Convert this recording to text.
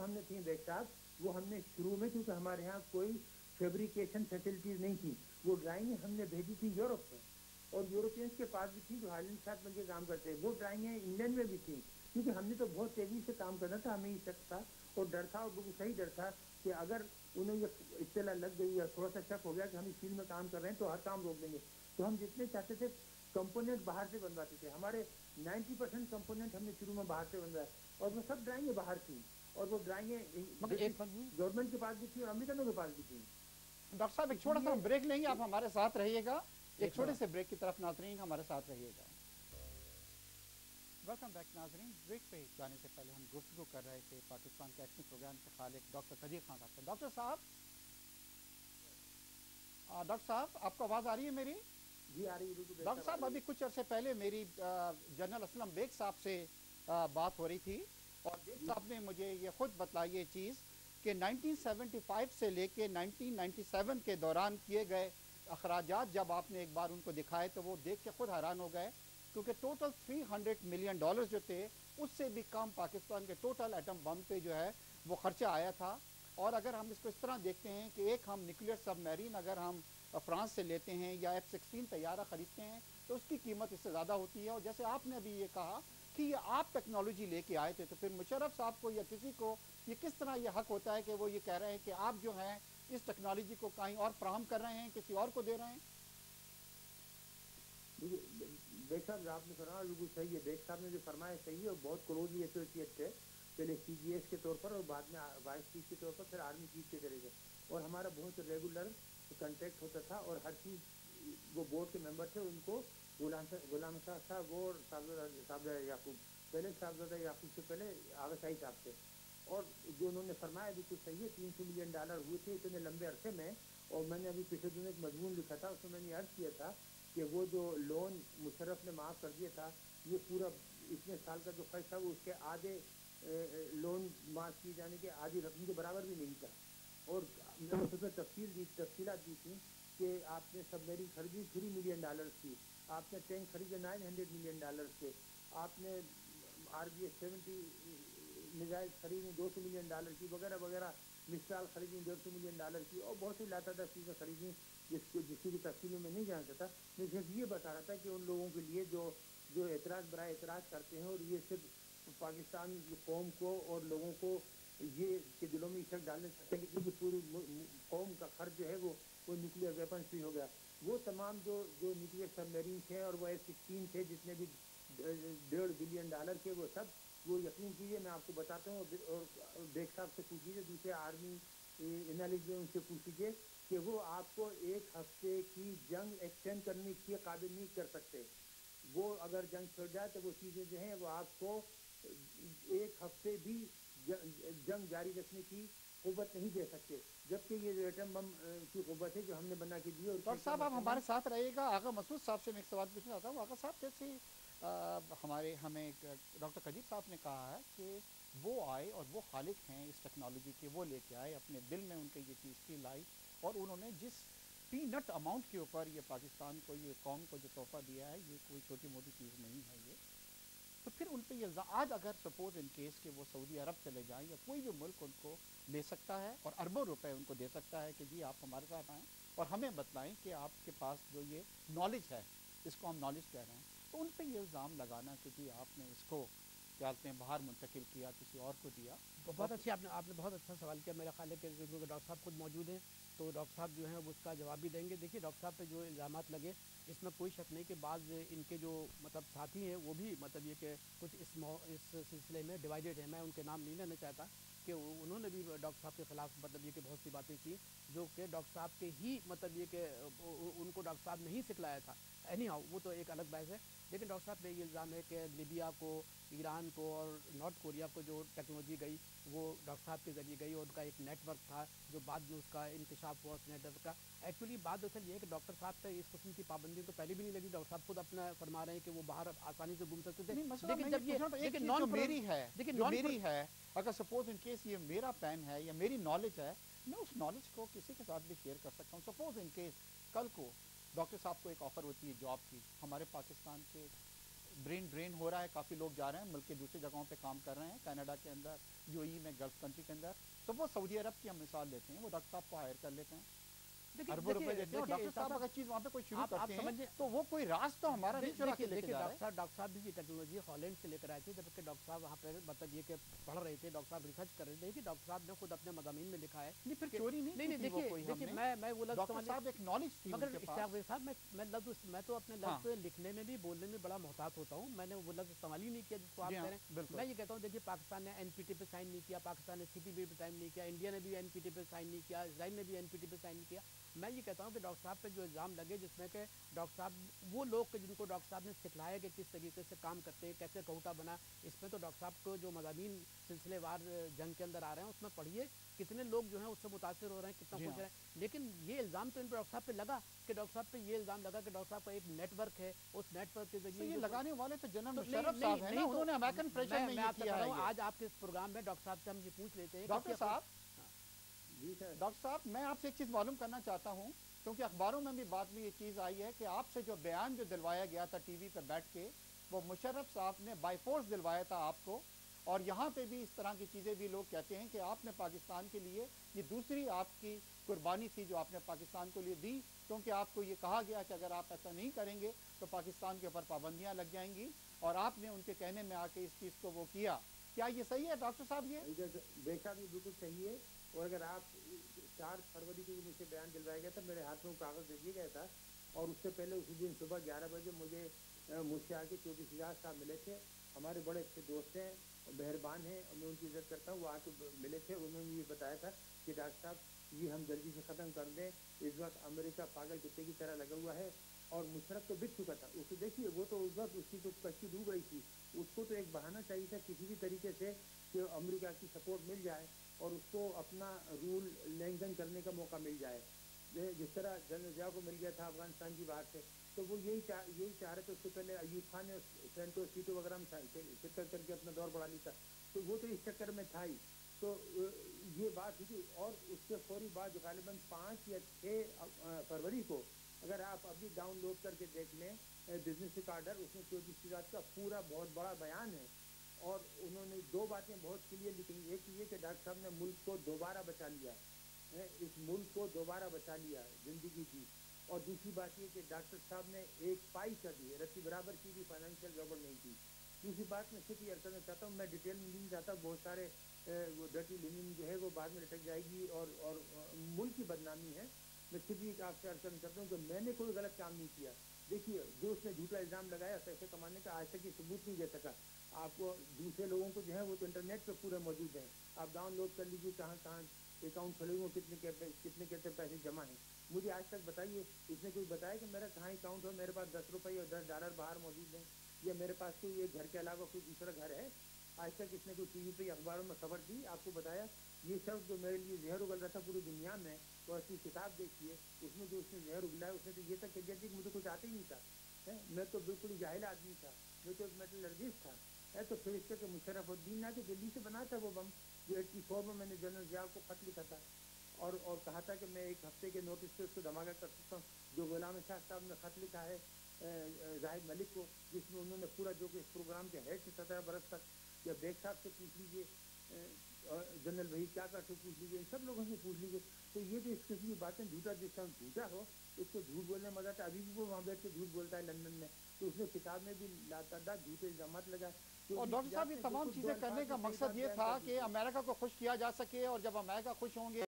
ہم نے تھیں بیگ صاحب وہ ہم نے شروع میں کیونکہ ہمارے یہاں کوئی فیبریکیشن فیسلٹیز نہیں تھی وہ ڈرائنگیں ہم نے بھیجی تھی یورپ سے اور یورپینس کے پاس بھی تھی جو ہالینڈ کے ساتھ مل کے کام کرتے ہیں وہ ڈرائنگیں انگلینڈ میں بھی تھیں کیونکہ ہم نے تو بہت تیزی سے کام کرنا تھا ہمیں یہ شک تھا اور ڈر تھا اور بالکل صحیح ڈر تھا کہ اگر انہیں یہ اطلاع لگ گئی یا تھوڑا سا شک ہو گیا کہ ہم اس فیلڈ میں کام کر رہے ہیں تو ہر کام روک دیں گے تو ہم جتنے چاہتے تھے کمپوننٹ باہر سے بنواتے تھے ہمارے 90% کمپوننٹ ہم نے شروع میں باہر سے بنوایا اور وہ سب ڈرائنگیں باہر تھیں اور وہ ڈرائنگیں گورنمنٹ کے پاس بھی تھیں اور امریکنوں کے پاس بھی تھیں. ڈاکٹر صاحب ایک چھوٹا سا بریک لیں گے آپ ہمارے ساتھ رہیے گا ایک چھوٹے سے بریک کی طرف ناظرین ہمارے ساتھ رہیے گا. ویلکم بیک ناظرین. بریک پہ جانے سے پہلے ہم گفتگو کر رہے تھے پاکستان کے ایکشن پروگرام کے خالق ڈاکٹر قدیر خان صاحب سے. ڈاکٹر صاحب آپ کو آواز آ رہی ہے میری؟ جی آ رہی ہے. ڈاکٹر صاحب ابھی کچھ عرصے پہلے میری جنرل اسلم بیگ صاحب سے بات ہو رہی تھی اور بیگ صاحب نے مجھے یہ خود بتلائی یہ چیز کہ 1975 سے لے کے 1997 کے دوران کیے گئے اخراجات جب آپ نے ایک بار ان کو دکھائے تو وہ دیکھ کے خود حیران ہو گئے کیونکہ ٹوٹل $300 ملین جو تھے اس سے بھی کم پاکستان کے ٹوٹل ایٹم بم پہ جو ہے وہ خرچہ آیا تھا. اور اگر ہم اس کو اس طرح دیکھتے ہیں کہ ایک ہم نیوکلیئر سب میرین اگر ہم فرانس سے لیتے ہیں یا F-16 طیارہ خریدتے ہیں تو اس کی قیمت اس سے زیادہ ہوتی ہے. اور جیسے آپ نے ابھی یہ کہا کہ یہ آپ ٹیکنالوجی لے کے آئے تھے تو پھر مشرف صاحب کو یا کسی کو یہ کس طرح یہ حق ہوتا ہے کہ وہ یہ کہہ رہے ہیں کہ آپ جو ہیں اس ٹیکنالوجی کو کہیں اور فراہم کر رہے ہیں کسی اور کو دے رہے ہیں؟ بیگ صاحب آپ نے فرمایا بالکل صحیح ہے. بیگ صاحب نے جو فرمایا صحیح ہے اور بہت کلوزلی ایسوسیٹ تھے پہلے CGS کے طور پر اور بعد میں وائس چیف کے طور پر پھر آرمی چیف کے ذریعے اور ہمارا بہت ریگولر کنٹیکٹ ہوتا تھا اور ہر چیز وہ بورڈ کے ممبر تھے ان کو غلام صاحب وہ صاحبزادہ یعقوب پہلے صاحبزادہ یعقوب سے پہلے آغا شاہی صاحب تھے اور جو انہوں نے فرمایا بالکل صحیح ہے. $300 ملین ہوئے تھے اتنے لمبے عرصے میں اور میں نے ابھی پچھلے دنوں ایک مضمون لکھا تھا اس میں نے عرض کیا تھا کہ وہ جو لون مشرف نے معاف کر دیا تھا یہ پورا اتنے سال کا جو خرچ تھا وہ اس کے آدھے لون معاف کیے جانے کے آدھی رقم کے برابر بھی نہیں تھا. اور میں نے اس میں تفصیلات دی تھیں کہ آپ نے سب میرین خریدی $3 ملین کی آپ نے ٹینک خریدے $900 ملین کے آپ نے RBS 70 میزائل خریدیں $200 ملین کی وغیرہ وغیرہ مسائل خریدیں $150 ملین کی اور بہت سی لاتعداد چیزیں خریدیں جس کی تفصیلوں میں نہیں جان سکتا. میں صرف یہ بتا رہا تھا کہ ان لوگوں کے لیے جو اعتراض برائے اعتراض کرتے ہیں اور یہ صرف پاکستان کی قوم کو اور لوگوں کو یہ کے دلوں میں شک ڈالنے چاہتے ہیں کہ پوری قوم کا خرچ جو ہے وہ نیوکلیئر ویپنس بھی ہو گیا. وہ تمام جو نیوکلیئر سب میرین تھے اور وہ F-16 تھے جتنے بھی $1.5 بلین کے وہ سب وہ یقین کیجیے میں آپ کو بتاتا ہوں اور بیگ صاحب سے پوچھیے دوسرے آرمی انالسٹ ان سے پوچھیے کہ وہ آپ کو ایک ہفتے کی جنگ ایکسٹینڈ کرنے کے قابل نہیں کر سکتے. وہ اگر جنگ چھڑ جائے تو وہ چیزیں جو ہیں وہ آپ کو ایک ہفتے بھی جنگ جاری رکھنے کی قوت نہیں دے سکتے جبکہ یہ جو ایٹم بم کی قوت ہے جو ہم نے بنا کے دی. اور ڈاکٹر صاحب آپ ہمارے ساتھ رہیے گا. آغا مسعود صاحب سے میں ایک سوال پوچھنا چاہتا ہوں. آغا صاحب جیسے ہمیں ڈاکٹر قدیر صاحب نے کہا ہے کہ وہ آئے اور وہ خالق ہیں اس ٹیکنالوجی کے وہ لے کے آئے اپنے دل میں ان کے یہ چیز کی لائی اور انہوں نے جس پی نٹ اماؤنٹ کے اوپر یہ پاکستان کو یہ قوم کو جو تحفہ دیا ہے یہ کوئی چھوٹی موٹی چیز نہیں ہے. یہ تو پھر ان پہ یہ آج اگر سپوز ان کیس کہ وہ سعودی عرب چلے جائیں یا کوئی بھی ملک ان کو لے سکتا ہے اور اربوں روپے ان کو دے سکتا ہے کہ جی آپ ہمارے ساتھ آئیں اور ہمیں بتلائیں کہ آپ کے پاس جو یہ نالج ہے اس کو ہم نالج کہہ رہے ہیں تو ان پہ یہ الزام لگانا کہ جی آپ نے اس کو کیا کہتے ہیں باہر منتقل کیا کسی اور کو دیا. بہت اچھی آپ نے بہت اچھا سوال کیا. میرا خیال ہے کہ ڈاکٹر صاحب خود موجود ہیں تو ڈاکٹر صاحب جو ہیں وہ اس کا جواب بھی دیں گے. دیکھیے ڈاکٹر صاحب پہ جو الزامات لگے اس میں کوئی شک نہیں کہ بعض ان کے جو مطلب ساتھی ہیں وہ بھی مطلب یہ کہ کچھ اس سلسلے میں ڈیوائیڈڈ ہیں. میں ان کے نام نہیں لینا چاہتا کہ انہوں نے بھی ڈاکٹر صاحب کے خلاف مطلب یہ کہ بہت سی باتیں کی جو کہ ڈاکٹر صاحب کے ہی مطلب یہ کہ ان کو ڈاکٹر صاحب نے ہی سکھلایا تھا. اینی ہاؤ وہ تو ایک الگ بحث ہے. لیکن ڈاکٹر صاحب پہ یہ الزام ہے کہ لیبیا کو ایران کو اور نارتھ کوریا کو جو ٹیکنالوجی گئی وہ ڈاکٹر صاحب کے ذریعے گئی اور ان کا ایک نیٹ ورک تھا جو بعد میں اس کا انکشاف ہوا اس نیٹ ورک کا. ایکچولی بات اصل یہ ہے کہ ڈاکٹر صاحب پہ اس قسم کی پابندی تو پہلے بھی نہیں لگی. ڈاکٹر صاحب خود اپنا فرما رہے ہیں کہ وہ باہر آسانی سے گھوم سکتے تھے. لیکن جب یہ میری ہے اگر سپوز ان کیس یہ میرا پین ہے یا میری نالج ہے میں اس نالج کو کسی کے ساتھ بھی شیئر کر سکتا ہوں. سپوز ان کیس کل کو ڈاکٹر صاحب کو ایک آفر ہوتی ہے جاب کی ہمارے پاکستان کے برین ڈرین ہو رہا ہے، کافی لوگ جا رہے ہیں ملک کے دوسری جگہوں پہ کام کر رہے ہیں، کینیڈا کے اندر، یو ای میں، گلف کنٹری کے اندر. تو وہ سعودی عرب کی ہم مثال لیتے ہیں، وہ ڈاکٹر صاحب کو ہائر کر لیتے ہیں، اربوں روپے دیتے ہیں، اور ڈاکٹر صاحب اگر چیز وہاں پہ کوئی شروع کرتے ہیں تو وہ کوئی راز تو ہمارا نہیں چرا کے لے کے جا رہا ہے. ڈاکٹر صاحب بھی یہ ٹیکنالوجی ہالینڈ سے لے کر آئے تھے، جبکہ ڈاکٹر صاحب وہاں پہ مطلب یہ کہ پڑھ رہے تھے، ڈاکٹر صاحب ریسرچ کر رہے تھے کہ ڈاکٹر صاحب نے خود اپنے مضامین میں لکھا ہے. نہیں پھر چوری نہیں کی وہ کوئی، ہم نے میں وہ لفظ ڈاکٹر صاحب ایک نالج تھی مگر ان کے اشتیاق پاس. صاحب میں تو اپنے لفظ لکھنے میں بھی بولنے میں بڑا محتاط ہوتا ہوں. میں نے وہ لفظ استعمال ہی نہیں کیا جس کو آپ کہہ رہے ہیں. میں یہ کہتا ہوں دیکھیے پاکستان نے این پی ٹی پہ سائن نہیں کیا، پاکستان نے سی پی پی پہ سائن نہیں کیا، انڈیا نے بھی این پی ٹی پہ سائن نہیں کیا، اسرائیل نے بھی این پی ٹی پہ سائن نہیں کیا. میں یہ کہتا ہوں کہ ڈاکٹر صاحب پہ جو الزام لگے جس میں کہ ڈاکٹر صاحب وہ لوگ جن کو ڈاکٹر صاحب نے سکھلایا کہ کس طریقے سے کام کرتے ہیں، کیسے کوٹا بنا، اس میں تو ڈاکٹر صاحب کو جو مضامین سلسلے وار جنگ کے اندر آ رہے ہیں اس میں پڑھیے کتنے لوگ جو ہیں اس سے متاثر ہو رہے ہیں، کتنا کچھ ہے. لیکن یہ الزام تو ان پہ ڈاکٹر صاحب پہ لگا کہ ڈاکٹر صاحب پہ یہ الزام لگا کہ ڈاکٹر صاحب کا ایک نیٹ ورک ہے، اس نیٹ ورک کے ذریعے یہ لگانے والے تو جنرل مشرف صاحب ہیں نا، انہوں نے امریکن پریشر میں یہ کیا ہے. آج آپ کے اس پروگرام میں ڈاکٹر صاحب سے ہم یہ پوچھ لیتے ہیں ڈاکٹر صاحب میں آپ سے ایک چیز معلوم کرنا چاہتا ہوں، کیونکہ اخباروں میں بھی بعد میں یہ چیز آئی ہے کہ آپ سے جو بیان جو دلوایا گیا تھا ٹی وی پہ بیٹھ کے، وہ مشرف صاحب نے بائی فورس دلوایا تھا آپ کو. اور یہاں پہ بھی اس طرح کی چیزیں بھی لوگ کہتے ہیں کہ آپ نے پاکستان کے لیے یہ دوسری آپ کی قربانی تھی جو آپ نے پاکستان کو لیے دی، کیونکہ آپ کو یہ کہا گیا کہ اگر آپ ایسا نہیں کریں گے تو پاکستان کے اوپر پابندیاں لگ جائیں گی، اور آپ نے ان کے کہنے میں آ کے اس چیز کو وہ کیا. کیا یہ صحیح ہے ڈاکٹر صاحب؟ یہ بے شک یہ بالکل صحیح ہے. اور اگر آپ 4 فروری کو مجھ سے بیان دلوایا گیا تھا، میرے ہاتھ میں کاغذ دے دیا گیا تھا، اور اس سے پہلے اسی دن صبح 11 بجے مجھ سے آ کے چودھری شجاعت صاحب ملے تھے. ہمارے بڑے اچھے دوست ہیں، مہربان ہیں، اور میں ان کی عزت کرتا ہوں. وہ آ کے ملے تھے، انہوں نے یہ بتایا تھا کہ ڈاکٹر صاحب یہ ہم جلدی سے ختم کر دیں، اس وقت امریکہ پاگل کتے کی طرح لگا ہوا ہے. اور مشرف تو بک چکا تھا، اس کو دیکھیے وہ تو اس وقت اس کی تو کشتی ڈوب رہی تھی. اس کو تو ایک بہانہ چاہیے تھا کسی بھی طریقے سے کہ امریکہ کی سپورٹ مل جائے اور اس کو اپنا رول لینگن کرنے کا موقع مل جائے، جس طرح جنرل ضیاء کو مل گیا تھا افغانستان کی باہر سے. تو وہ یہی چاہ رہے تھے. اس سے پہلے ایوب خان نے سینٹو سیٹو وغیرہ میں شرکت کر کے اپنا دور بڑھا لی تھا، تو وہ تو اس چکر میں تھا ہی. تو یہ بات ہوئی. اور اس کے فوری بعد غالباً 5 یا 6 فروری کو اگر آپ ابھی ڈاؤن لوڈ کر کے دیکھ لیں بزنس ریکارڈر، اس میں چودھری شجاعت کا پورا بہت بڑا بیان ہے. اور انہوں نے 2 باتیں بہت کلیئر لکھی. ایک یہ کہ ڈاکٹر صاحب نے ملک کو دوبارہ بچا لیا، اس ملک کو دوبارہ بچا لیا زندگی کی. اور دوسری بات یہ کہ ڈاکٹر صاحب نے ایک پائی کر دی، رسی برابر کی بھی فائنینشیل گڑبڑ نہیں کی. دوسری بات میں صرف یہ عرض کرنا چاہتا ہوں، میں ڈیٹیل میں نہیں جاتا، بہت سارے وہ ڈرٹی لینن جو ہے وہ بعد میں لٹک جائے گی اور ملک کی بدنامی ہے. میں صرف یہ آپ سے عرض کرنا چاہتا ہوں کہ میں نے کوئی غلط کام نہیں کیا. دیکھیے جو اس نے جھوٹا الزام لگایا پیسے کمانے کا، آج تک یہ ثبوت نہیں دے سکا. آپ کو دوسرے لوگوں کو جو ہے وہ تو انٹرنیٹ پہ پورے موجود ہیں، آپ ڈاؤن لوڈ کر لیجیے کہاں کہاں اکاؤنٹ کھلے ہوئے، کتنے کتنے پیسے جمع ہیں. مجھے آج تک بتائیے اس نے کوئی بتایا کہ میرا کہاں اکاؤنٹ ہو، میرے پاس 10 روپئے اور $10 باہر موجود ہیں، یا میرے پاس کوئی ایک گھر کے علاوہ کوئی دوسرا گھر ہے؟ آج تک اس نے کوئی ٹی وی پہ اخباروں میں خبر دی، آپ کو بتایا؟ یہ شخص جو میرے لیے زہر اگل رہا تھا پوری دنیا میں، تو اس کی کتاب دیکھیے، اس میں جو اس نے زہر اگلایا اس نے تو یہ تک کہہ دیا کہ مجھے کچھ آتا ہی نہیں تھا، میں تو بالکل جاہل آدمی تھا، میں تو ایک میٹلرجسٹ تھا. تو پھر اس کے مشرف الدین آ کے دلی سے بنا تھا وہ بم جو 84 میں نے جنرل ضیاء کو خط لکھا تھا اور کہا تھا کہ میں 1 ہفتے کے نوٹس سے اس کو دھماکہ کر سکتا ہوں. جو غلام شاہ صاحب نے خط لکھا ہے زاہد ملک کو، جس میں انہوں نے پورا جو کہ اس پروگرام کے ہیڈ سے 17 برس تک، یا بیگ صاحب سے پوچھ لیجیے، جنرل وحید کیا سے پوچھ لیجیے، ان سب لوگوں سے پوچھ لیجیے. تو یہ جو اس قسم کی باتیں جھوٹا جس طرح جھوٹا ہو، اس کو جھوٹ بولنے میں مزہ آتا ہے. ابھی بھی وہ وہاں بیٹھ کے جھوٹ بولتا ہے لندن میں، تو اس نے کتاب میں بھی لاتعداد جھوٹے الزامات لگائے. اور ڈاکٹر صاحب یہ تمام چیزیں کرنے کا مقصد یہ تھا کہ امریکہ کو خوش کیا جا سکے، اور جب امریکہ خوش ہوں گے